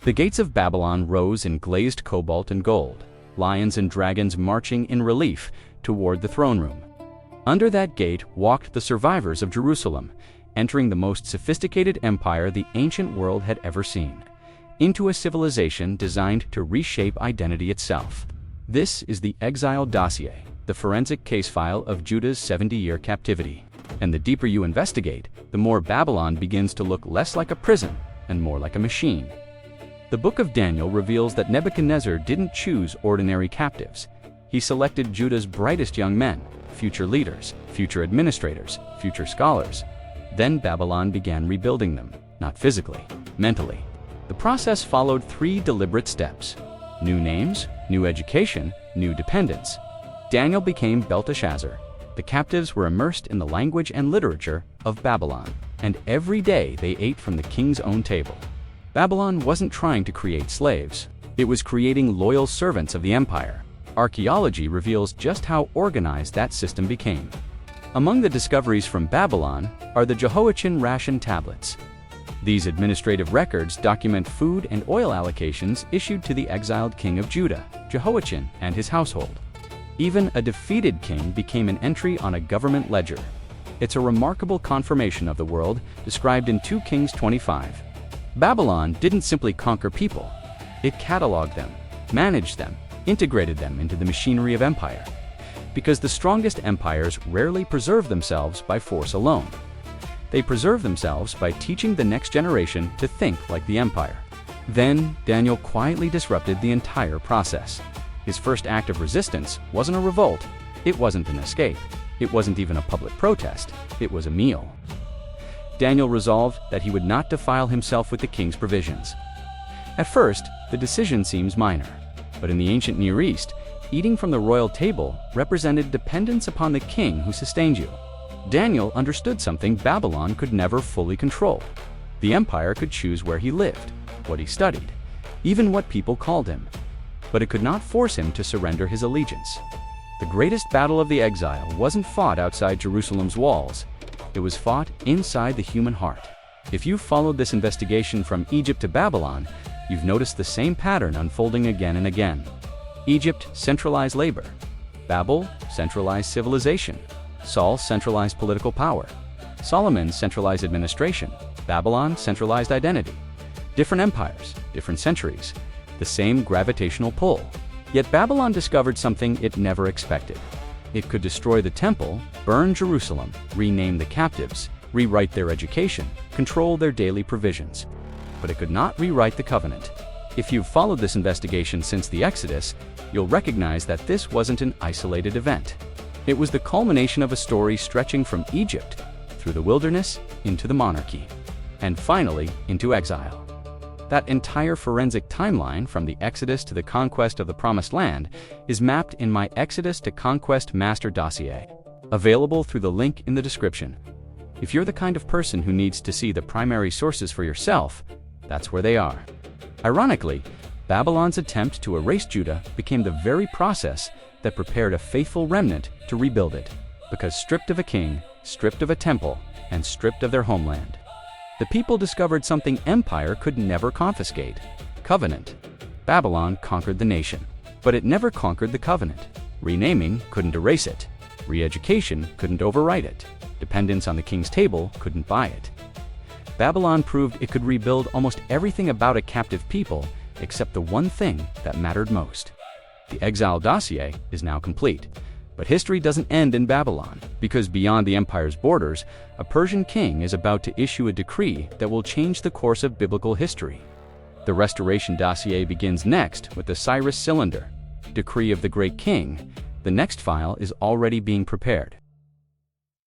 The gates of Babylon rose in glazed cobalt and gold, lions and dragons marching in relief toward the throne room. Under that gate walked the survivors of Jerusalem, entering the most sophisticated empire the ancient world had ever seen, into a civilization designed to reshape identity itself. This is the Exile Dossier, the forensic case file of Judah's 70-year captivity. And the deeper you investigate, the more Babylon begins to look less like a prison and more like a machine. The book of Daniel reveals that Nebuchadnezzar didn't choose ordinary captives. He selected Judah's brightest young men, future leaders, future administrators, future scholars. Then Babylon began rebuilding them, not physically, mentally. The process followed 3 deliberate steps: new names, new education, new dependence. Daniel became Belteshazzar. The captives were immersed in the language and literature of Babylon, and every day they ate from the king's own table. Babylon wasn't trying to create slaves. It was creating loyal servants of the empire. Archaeology reveals just how organized that system became. Among the discoveries from Babylon are the Jehoiachin Ration Tablets. These administrative records document food and oil allocations issued to the exiled king of Judah, Jehoiachin, and his household. Even a defeated king became an entry on a government ledger. It's a remarkable confirmation of the world described in 2 Kings 25. Babylon didn't simply conquer people. It cataloged them, managed them, integrated them into the machinery of empire. Because the strongest empires rarely preserve themselves by force alone. They preserve themselves by teaching the next generation to think like the empire. Then Daniel quietly disrupted the entire process. His first act of resistance wasn't a revolt. It wasn't an escape. It wasn't even a public protest. It was a meal. Daniel resolved that he would not defile himself with the king's provisions. At first, the decision seems minor, but in the ancient Near East, eating from the royal table represented dependence upon the king who sustained you. Daniel understood something Babylon could never fully control. The empire could choose where he lived, what he studied, even what people called him. But it could not force him to surrender his allegiance. The greatest battle of the exile wasn't fought outside Jerusalem's walls. It was fought inside the human heart. If you've followed this investigation from Egypt to Babylon, you've noticed the same pattern unfolding again and again. Egypt, centralized labor. Babel, centralized civilization. Saul, centralized political power. Solomon, centralized administration. Babylon, centralized identity. Different empires, different centuries. The same gravitational pull. Yet Babylon discovered something it never expected. It could destroy the temple, burn Jerusalem, rename the captives, rewrite their education, control their daily provisions. But it could not rewrite the covenant. If you've followed this investigation since the Exodus, you'll recognize that this wasn't an isolated event. It was the culmination of a story stretching from Egypt, through the wilderness, into the monarchy, and finally into exile. That entire forensic timeline from the Exodus to the conquest of the Promised Land is mapped in my Exodus to Conquest Master Dossier, available through the link in the description. If you're the kind of person who needs to see the primary sources for yourself, that's where they are. Ironically, Babylon's attempt to erase Judah became the very process that prepared a faithful remnant to rebuild it, because stripped of a king, stripped of a temple, and stripped of their homeland, the people discovered something empire could never confiscate: covenant. Babylon conquered the nation, but it never conquered the covenant. Renaming couldn't erase it. Re-education couldn't overwrite it. Dependence on the king's table couldn't buy it. Babylon proved it could rebuild almost everything about a captive people except the one thing that mattered most. The Exile Dossier is now complete. But history doesn't end in Babylon, because beyond the empire's borders, a Persian king is about to issue a decree that will change the course of biblical history. The Restoration Dossier begins next with the Cyrus cylinder, Decree of the Great King. The next file is already being prepared.